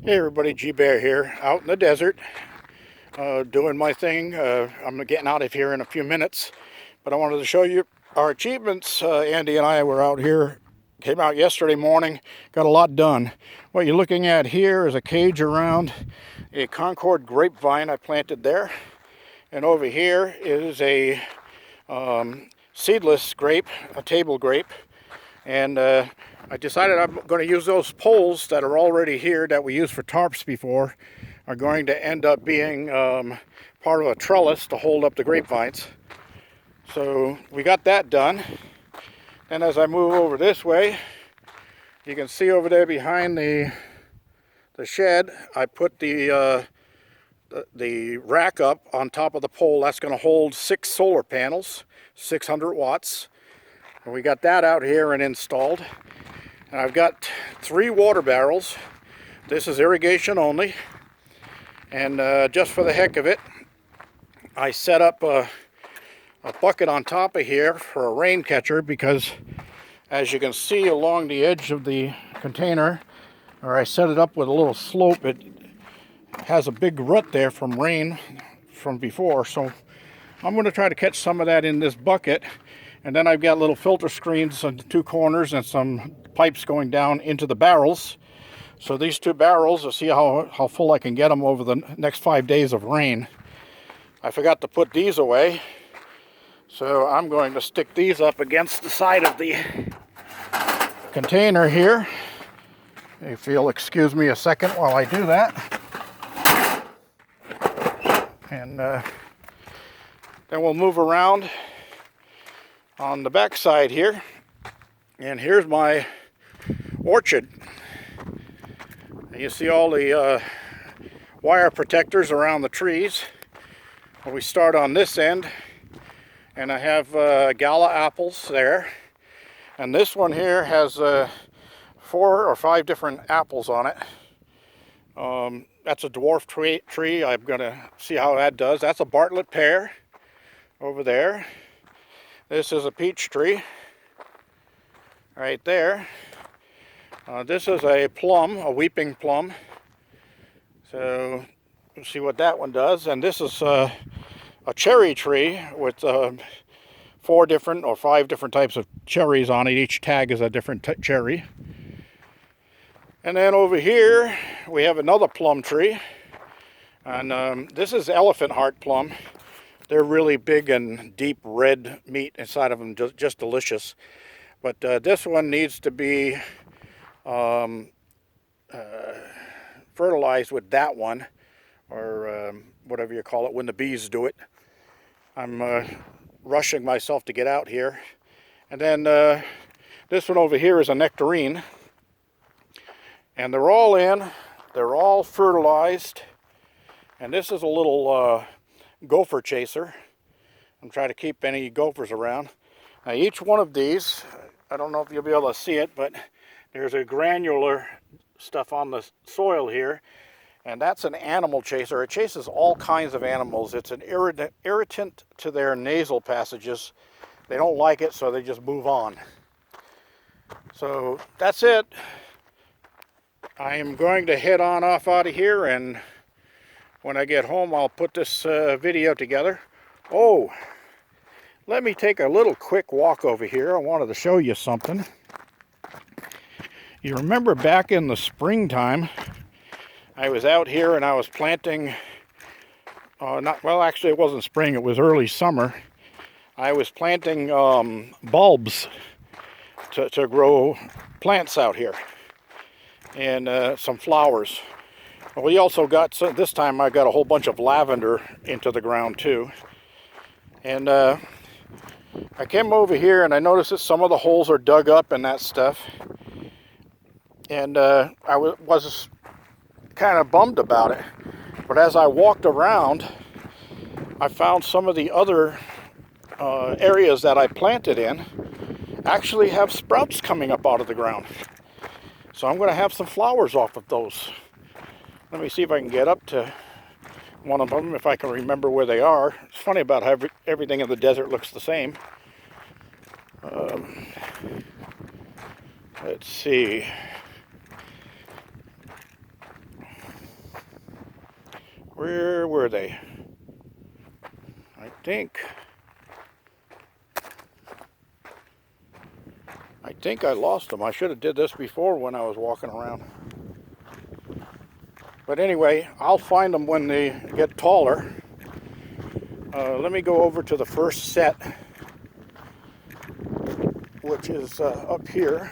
Hey everybody, G-Bear here, out in the desert, doing my thing. I'm getting out of here in a few minutes, but I wanted to show you our achievements. Andy and I were out here, came out yesterday morning, got a lot done. What you're looking at here is a cage around a Concord grapevine I planted there, and over here is a seedless grape, a table grape, and I decided I'm going to use those poles that are already here that we used for tarps before are going to end up being part of a trellis to hold up the grapevines. So we got that done. And as I move over this way, you can see over there behind the shed, I put the rack up on top of the pole. That's going to hold 6 solar panels, 600 watts. And we got that out here and installed. And I've got 3 water barrels. This is irrigation only. And just for the heck of it, I set up a bucket on top of here for a rain catcher because, as you can see along the edge of the container, or I set it up with a little slope, it has a big rut there from rain from before. So I'm going to try to catch some of that in this bucket. And then I've got little filter screens on the 2 corners and some pipes going down into the barrels. So these 2 barrels, I'll see how full I can get them over the next 5 days of rain. I forgot to put these away. So I'm going to stick these up against the side of the container here. If you'll excuse me a second while I do that. And then we'll move around on the back side here, and here's my orchard. You see all the wire protectors around the trees. We start on this end, and I have Gala apples there, and this one here has 4 or 5 different apples on it. That's a dwarf tree. I'm gonna see how that does. That's a Bartlett pear over there. This is a peach tree right there. This is a plum, a weeping plum. So we'll see what that one does. And this is a cherry tree with 4 different or 5 different types of cherries on it. Each tag is a different cherry. And then over here we have another plum tree. And this is elephant heart plum. They're really big and deep red meat inside of them, just delicious. But this one needs to be fertilized with that one, or whatever you call it, when the bees do it. I'm rushing myself to get out here. And then this one over here is a nectarine. And they're all in, they're all fertilized. And this is a little gopher chaser. I'm trying to keep any gophers around. Now each one of these, I don't know if you'll be able to see it, but there's a granular stuff on the soil here, and that's an animal chaser. It chases all kinds of animals. It's an irritant to their nasal passages. They don't like it, so they just move on. So that's it. I am going to head on off out of here, and when I get home, I'll put this video together. Oh, let me take a little quick walk over here. I wanted to show you something. You remember back in the springtime, I was out here and I was planting, actually it wasn't spring, it was early summer. I was planting bulbs to grow plants out here, and some flowers. We also got, this time I got a whole bunch of lavender into the ground too. And I came over here and I noticed that some of the holes are dug up and that stuff. And I was kind of bummed about it. But as I walked around, I found some of the other areas that I planted in actually have sprouts coming up out of the ground. So I'm going to have some flowers off of those. Let me see if I can get up to one of them, if I can remember where they are. It's funny about how everything in the desert looks the same. Let's see. Where were they? I think I lost them. I should have did this before when I was walking around. But anyway, I'll find them when they get taller. Let me go over to the first set, which is up here.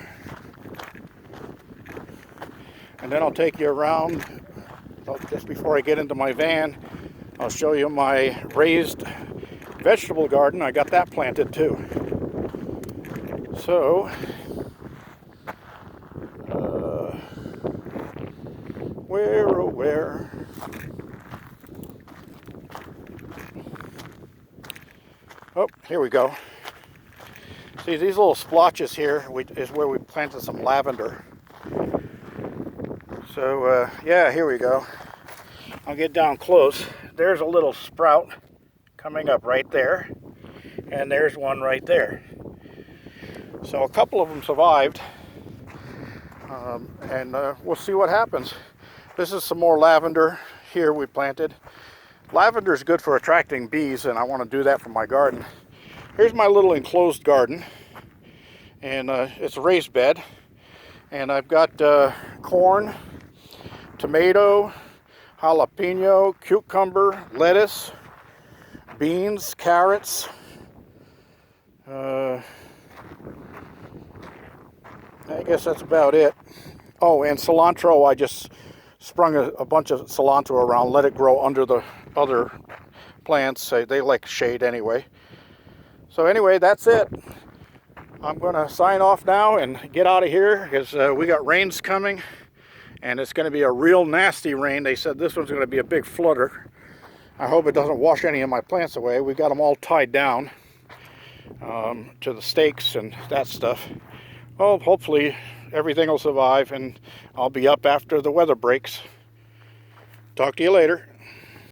And then I'll take you around. Just before I get into my van, I'll show you my raised vegetable garden. I got that planted too. So, where, oh where? Oh, here we go. See, these little splotches here is where we planted some lavender. So, yeah, here we go. I'll get down close. There's a little sprout coming up right there. And there's one right there. So a couple of them survived. And we'll see what happens. This is some more lavender here we planted. Lavender is good for attracting bees, and I want to do that for my garden. Here's my little enclosed garden. And it's a raised bed. And I've got corn, tomato, jalapeno, cucumber, lettuce, beans, carrots. I guess that's about it. Oh, and cilantro. I just sprung a bunch of cilantro around, let it grow under the other plants. They like shade anyway. So anyway, that's it. I'm going to sign off now and get out of here because we got rains coming. And it's going to be a real nasty rain. They said this one's going to be a big flooder. I hope it doesn't wash any of my plants away. We got them all tied down to the stakes and that stuff. Well, hopefully everything will survive and I'll be up after the weather breaks. Talk to you later.